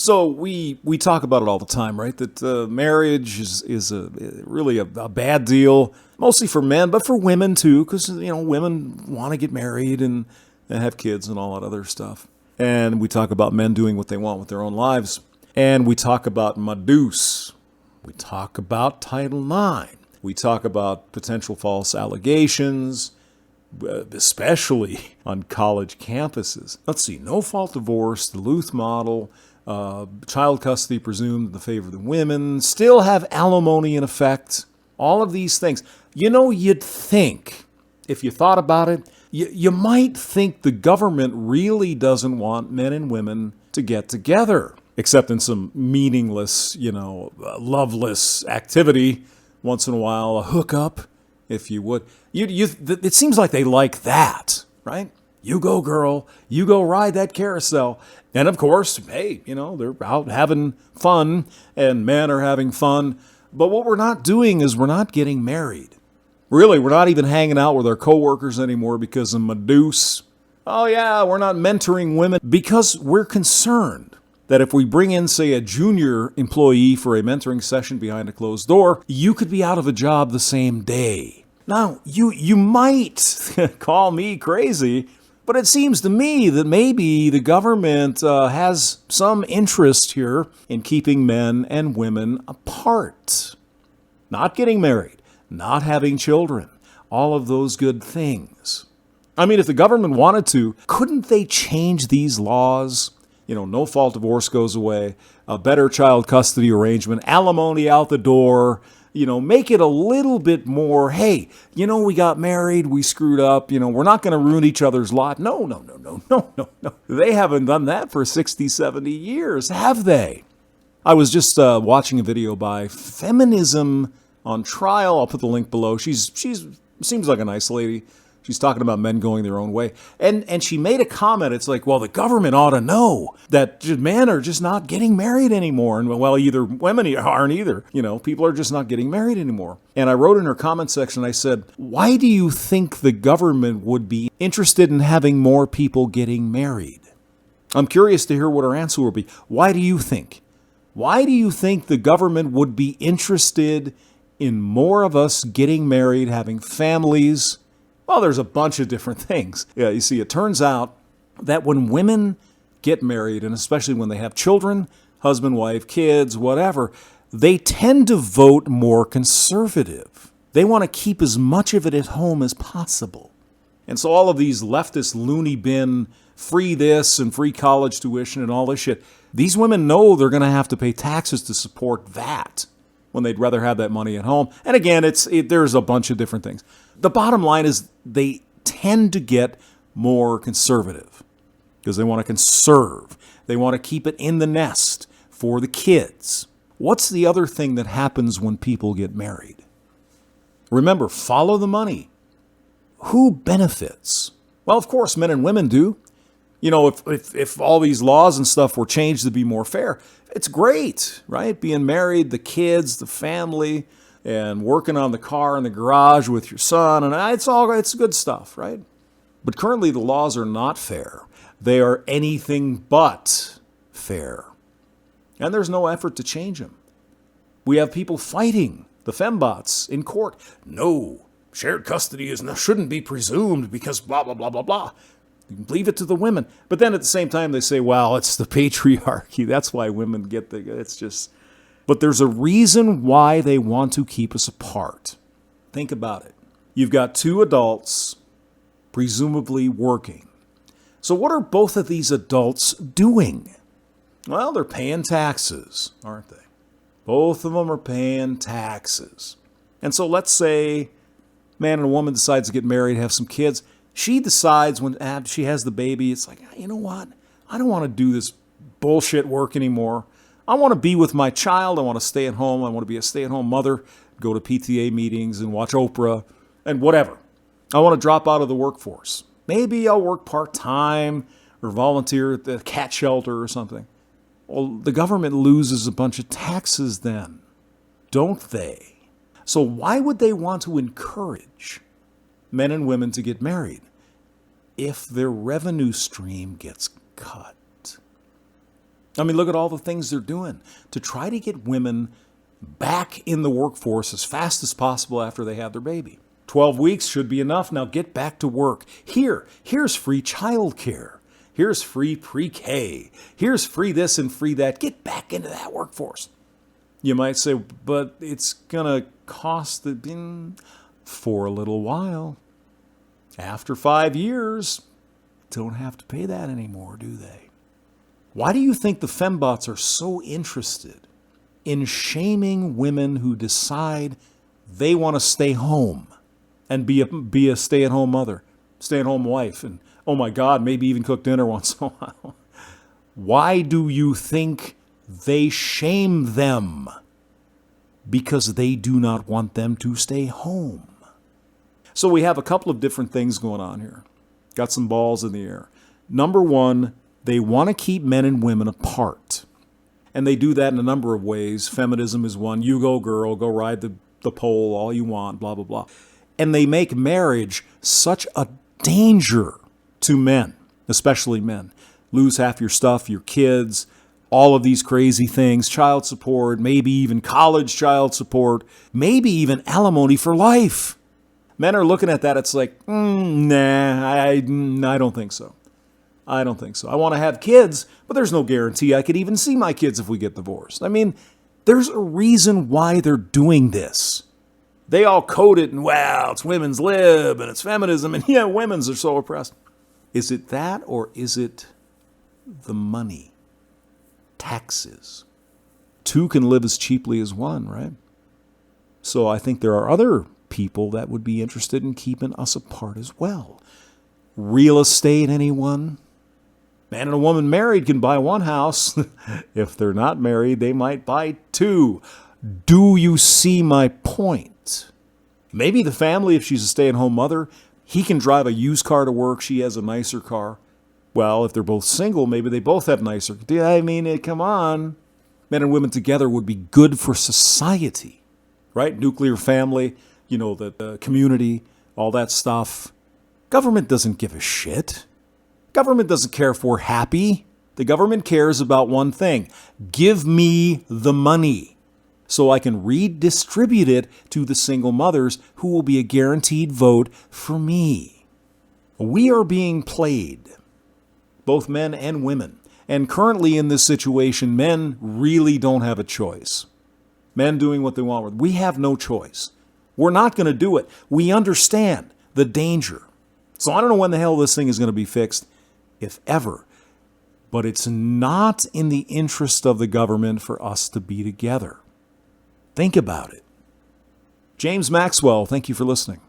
So we talk about it all the time, right? That marriage is really a bad deal, mostly for men, but for women too, because women want to get married and have kids and all that other stuff. And we talk about men doing what they want with their own lives, and we talk about Madus. We talk about Title IX. We talk about potential false allegations, especially on college campuses. Let's see, no-fault divorce, Duluth model, child custody presumed in the favor of the women, still have alimony in effect, all of these things. You'd think, if you thought about it, you might think the government really doesn't want men and women to get together, except in some meaningless, loveless activity, once in a while, a hookup, if you would. It seems like they like that, right? You go, girl. You go ride that carousel. And of course, hey, they're out having fun, and men are having fun. But what we're not doing is we're not getting married. Really, we're not even hanging out with our coworkers anymore because of Madus. Oh yeah, we're not mentoring women because we're concerned that if we bring in, say, a junior employee for a mentoring session behind a closed door, you could be out of a job the same day. Now, you might call me crazy, but it seems to me that maybe the government has some interest here in keeping men and women apart. Not getting married, not having children, all of those good things. I mean, if the government wanted to, couldn't they change these laws? No-fault divorce goes away, a better child custody arrangement, alimony out the door, make it a little bit more, hey, we got married, we screwed up, we're not going to ruin each other's lot. No. They haven't done that for 60, 70 years, have they? I was just watching a video by Feminism on Trial. I'll put the link below. She's seems like a nice lady. She's talking about men going their own way. And she made a comment. It's like, well, the government ought to know that men are just not getting married anymore. And well, either women aren't either. People are just not getting married anymore. And I wrote in her comment section, I said, why do you think the government would be interested in having more people getting married? I'm curious to hear what her answer would be. Why do you think? Why do you think the government would be interested in more of us getting married, having families? Well, there's a bunch of different things. Yeah, you see, it turns out that when women get married, and especially when they have children, husband, wife, kids, whatever, they tend to vote more conservative. They want to keep as much of it at home as possible. And so all of these leftist loony bin, free this and free college tuition and all this shit, these women know they're going to have to pay taxes to support that when they'd rather have that money at home. And again, there's a bunch of different things. The bottom line is they tend to get more conservative because they want to conserve. They want to keep it in the nest for the kids. What's the other thing that happens when people get married? Remember, follow the money. Who benefits? Well, of course, men and women do. If all these laws and stuff were changed to be more fair, it's great, right? Being married, the kids, the family, and working on the car in the garage with your son, and it's good stuff, right? But currently the laws are not fair. They are anything but fair. And there's no effort to change them. We have people fighting, the fembots, in court. No, shared custody shouldn't be presumed because blah, blah, blah, blah, blah. Leave it to the women. But then at the same time, they say, well, it's the patriarchy. That's why women get it's just... But there's a reason why they want to keep us apart. Think about it. You've got two adults, presumably working. So what are both of these adults doing? Well, they're paying taxes, aren't they? Both of them are paying taxes. And so let's say man and a woman decides to get married, have some kids. She decides when she has the baby, it's like, you know what? I don't want to do this bullshit work anymore. I want to be with my child. I want to stay at home. I want to be a stay-at-home mother, go to PTA meetings and watch Oprah and whatever. I want to drop out of the workforce. Maybe I'll work part-time or volunteer at the cat shelter or something. Well, the government loses a bunch of taxes then, don't they? So why would they want to encourage men and women to get married if their revenue stream gets cut? I mean, look at all the things they're doing to try to get women back in the workforce as fast as possible after they have their baby. 12 weeks should be enough. Now get back to work. Here's free childcare. Here's free pre-K. Here's free this and free that. Get back into that workforce. You might say, but it's going to cost for a little while. After 5 years, don't have to pay that anymore, do they? Why do you think the fembots are so interested in shaming women who decide they want to stay home and be a stay-at-home mother, stay-at-home wife, and, oh my God, maybe even cook dinner once in a while? Why do you think they shame them? Because they do not want them to stay home. So we have a couple of different things going on here. Got some balls in the air. Number one, they want to keep men and women apart. And they do that in a number of ways. Feminism is one. You go, girl, go ride the pole all you want, blah, blah, blah. And they make marriage such a danger to men, especially men. Lose half your stuff, your kids, all of these crazy things, child support, maybe even college child support, maybe even alimony for life. Men are looking at that, it's like, nah, I don't think so. I don't think so. I want to have kids, but there's no guarantee I could even see my kids if we get divorced. I mean, there's a reason why they're doing this. They all code it and, well, it's women's lib and it's feminism and yeah, women's are so oppressed. Is it that or is it the money? Taxes. Two can live as cheaply as one, right? So I think there are other people that would be interested in keeping us apart as well. Real estate, anyone? Man and a woman married can buy one house. If they're not married, they might buy two. Do you see my point? Maybe the family, if she's a stay-at-home mother, he can drive a used car to work. She has a nicer car. Well, if they're both single, maybe they both have nicer. I mean, come on. Men and women together would be good for society, right? Nuclear family, the community, all that stuff. Government doesn't give a shit. Government doesn't care if we're happy. The government cares about one thing. Give me the money so I can redistribute it to the single mothers who will be a guaranteed vote for me. We are being played, both men and women. And currently in this situation, men really don't have a choice. Men doing what they want. We have no choice. We're not going to do it. We understand the danger. So I don't know when the hell this thing is going to be fixed, if ever. But it's not in the interest of the government for us to be together. Think about it. James Maxwell, thank you for listening.